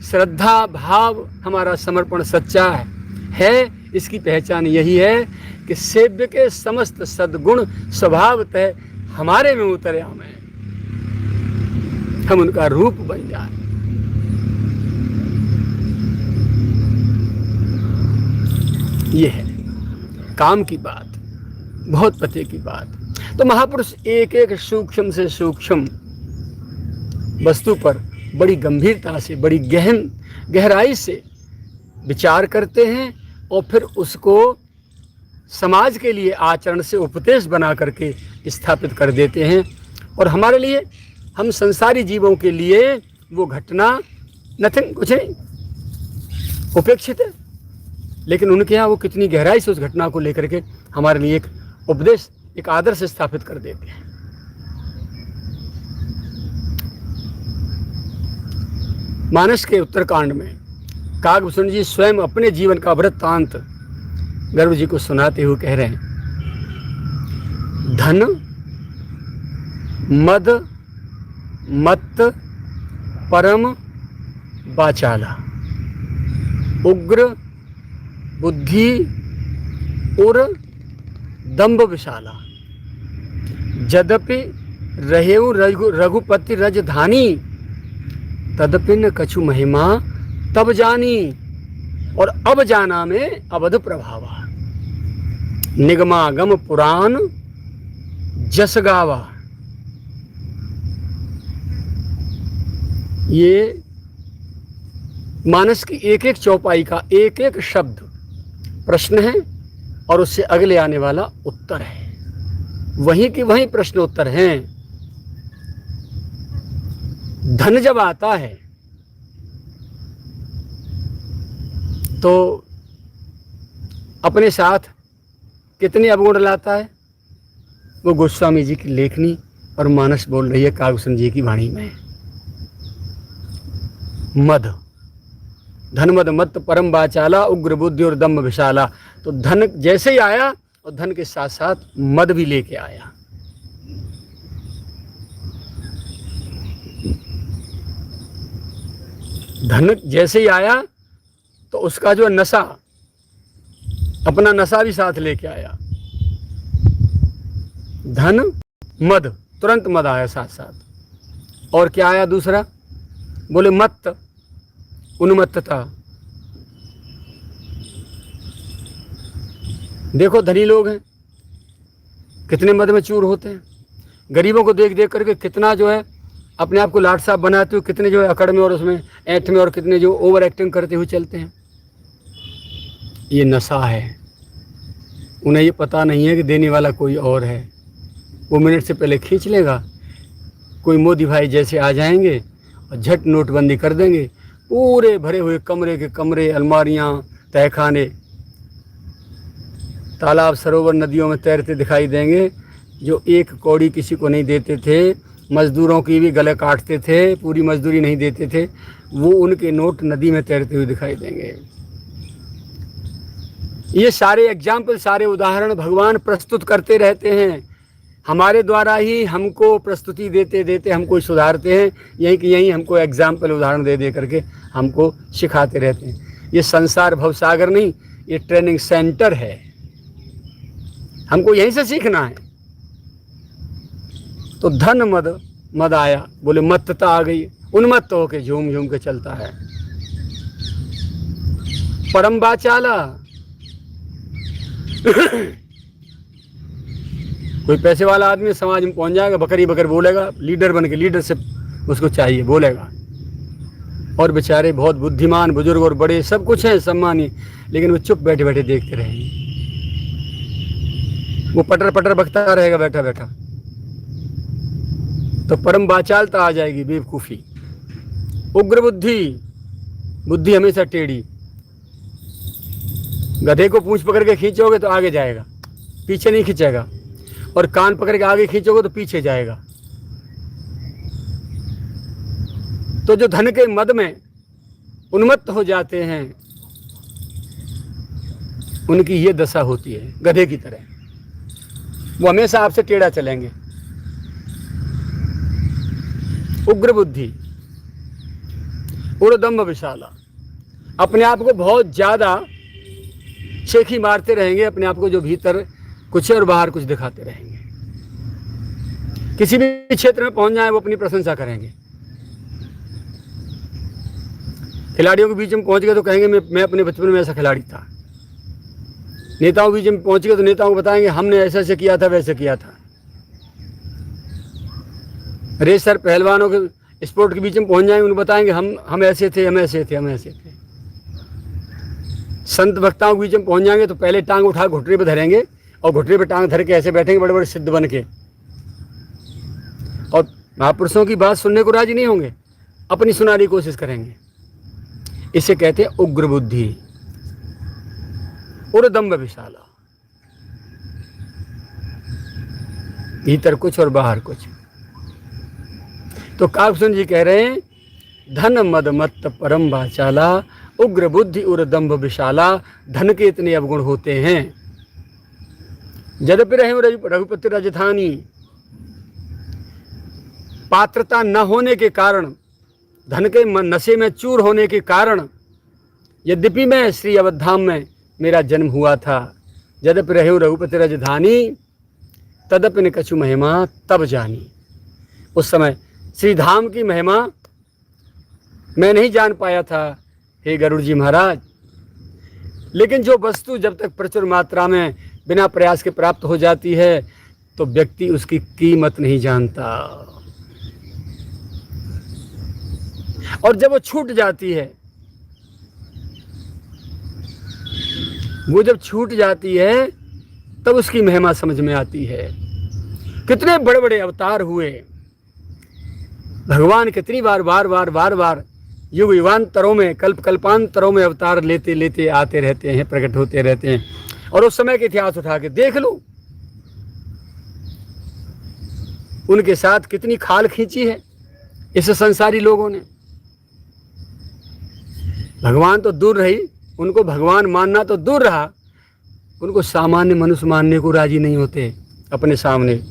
श्रद्धा भाव, हमारा समर्पण सच्चा है, इसकी पहचान यही है कि सेव्य के समस्त सद्गुण स्वभावतः हमारे में उतरे आवे, हम उनका रूप बन जाए। ये है काम की बात, बहुत पते की बात। तो महापुरुष एक एक सूक्ष्म से सूक्ष्म वस्तु पर बड़ी गंभीरता से, बड़ी गहराई से विचार करते हैं और फिर उसको समाज के लिए आचरण से उपदेश बना करके स्थापित कर देते हैं। और हमारे लिए, हम संसारी जीवों के लिए वो घटना नथिंग, कुछ नहीं, उपेक्षित है, लेकिन उनके यहाँ वो कितनी गहराई से उस घटना को लेकर के हमारे लिए एक उपदेश, एक आदर्श स्थापित कर देते हैं। मानस के उत्तरकांड में काकभूषण जी स्वयं अपने जीवन का वृत्तांत गर्भ जी को सुनाते हुए कह रहे हैं, धन मद मत्त परम वाचाला उग्र बुद्धि और दंभ विशाला यद्यपि रहेऊ रघुपति रजधानी तदपि न कछु महिमा तब जानी और अब जाना में अवध प्रभावा निगमागम पुराण जस गावा। ये मानस की एक एक चौपाई का एक एक शब्द प्रश्न है और उससे अगले आने वाला उत्तर है, वहीं की वहीं प्रश्न उत्तर हैं। धन जब आता है तो अपने साथ कितने अवगुण लाता है, वो गोस्वामी जी की लेखनी और मानस बोल रही है काकभूषण जी की वाणी में। मद, धन मद मत्त परम वाचाला उग्र बुद्धि और दम्भ विशाला। तो धन जैसे ही आया और धन के साथ साथ मद भी लेके आया। धन जैसे ही आया तो उसका जो नशा, अपना नशा भी साथ लेके आया। धन मद, तुरंत मद आया साथ साथ। और क्या आया दूसरा, बोले मत्त, उन्मत्तता। देखो धनी लोग हैं कितने मद में चूर होते हैं, गरीबों को देख देख करके कितना जो है अपने आप को लाट साहब बनाते हुए, कितने जो है अकड़ में और उसमें ऐठ में, और कितने जो ओवर एक्टिंग करते हुए चलते हैं। ये नशा है, उन्हें ये पता नहीं है कि देने वाला कोई और है। वो मिनट से पहले खींच लेगा, कोई मोदी भाई जैसे आ जाएंगे और झट नोटबंदी कर देंगे। पूरे भरे हुए कमरे के कमरे, अलमारियाँ, तहखाने, तालाब सरोवर नदियों में तैरते दिखाई देंगे। जो एक कौड़ी किसी को नहीं देते थे, मजदूरों की भी गले काटते थे, पूरी मजदूरी नहीं देते थे, वो उनके नोट नदी में तैरते हुए दिखाई देंगे। ये सारे एग्जाम्पल, सारे उदाहरण भगवान प्रस्तुत करते रहते हैं। हमारे द्वारा ही हमको प्रस्तुति देते देते हमको सुधारते हैं। यहीं कि यहीं हमको एग्जाम्पल, उदाहरण दे दे करके हमको सिखाते रहते हैं। ये संसार भवसागर नहीं, ये ट्रेनिंग सेंटर है, हमको यहीं से सीखना है। तो धन मद, मद आया, बोले मत्तता आ गई, उन्मत्त होके झूम झूम के चलता है। परम वाचाला कोई पैसे वाला आदमी समाज में पहुंच जाएगा, बकरी बकर बोलेगा, लीडर बन के, लीडरशिप उसको चाहिए, बोलेगा। और बेचारे बहुत बुद्धिमान बुजुर्ग और बड़े सब कुछ हैं, सम्मानी, लेकिन वो चुप बैठे बैठे देखते रहेंगे। वो पटर पटर बकता रहेगा बैठा बैठा। तो परम वाचालता आ जाएगी, बेवकूफ़ी। उग्र बुद्धि, बुद्धि हमेशा टेढ़ी। गधे को पूंछ पकड़ के खींचोगे तो आगे जाएगा, पीछे नहीं खींचेगा। और कान पकड़ के आगे खींचोगे तो पीछे जाएगा। तो जो धन के मद में उन्मत्त हो जाते हैं, उनकी ये दशा होती है गधे की तरह। वो हमेशा आपसे टेढ़ा चलेंगे। उग्र बुद्धि, उर्दम्भ विशाला, अपने आप को बहुत ज्यादा शेखी मारते रहेंगे, अपने आप को जो भीतर कुछ है और बाहर कुछ दिखाते रहेंगे। किसी भी क्षेत्र में पहुंच जाए वो अपनी प्रशंसा करेंगे। खिलाड़ियों के बीच में पहुंच गए तो कहेंगे मैं अपने बचपन में ऐसा खिलाड़ी था। नेताओं के बीच में पहुंच गए तो नेताओं को बताएंगे हमने ऐसे ऐसे किया था, वैसे किया था। रेसर पहलवानों के स्पोर्ट के बीच में पहुंच जाएंगे, उनको बताएंगे हम ऐसे थे, हम ऐसे थे, हम ऐसे थे। संत वक्ताओं के बीच में पहुंच जाएंगे तो पहले टांग उठा घुटने पे धरेंगे और घुटने पे टांग धर के ऐसे बैठेंगे बड़े बड़े सिद्ध बन के, और महापुरुषों की बात सुनने को राजी नहीं होंगे, अपनी सुनाने की कोशिश करेंगे। इसे कहते हैं उग्र बुद्धि, उर्दम्भ विशाला, भीतर कुछ और बाहर कुछ। तो काकभूषण जी कह रहे हैं धन मद मत्त परम वाचाला, उग्र बुद्धि उर्दम्भ विशाला, धन के इतने अवगुण होते हैं। यद्यपि रहे रघुपति राजधानी, पात्रता न होने के कारण, धन के नशे में चूर होने के कारण, यद्यपि मैं श्री अवधाम में मेरा जन्म हुआ था, यद्यपि रहे रघुपति राजधानी, तदपि न कछु महिमा तब जानी। उस समय श्री धाम की महिमा मैं नहीं जान पाया था हे गरुड़ जी महाराज। लेकिन जो वस्तु जब तक प्रचुर मात्रा में बिना प्रयास के प्राप्त हो जाती है तो व्यक्ति उसकी कीमत नहीं जानता, और जब वो छूट जाती है, वो जब छूट जाती है तब उसकी महिमा समझ में आती है। कितने बड़े बड़े अवतार हुए भगवान, कितनी बार युग युगांतरों में, कल्पांतरों में अवतार लेते लेते आते रहते हैं, प्रकट होते रहते हैं। और उस समय के इतिहास उठा के देख लो, उनके साथ कितनी खाल खींची है इस संसारी लोगों ने। भगवान तो दूर रही, उनको भगवान मानना तो दूर रहा, उनको सामान्य मनुष्य मानने को राजी नहीं होते अपने सामने।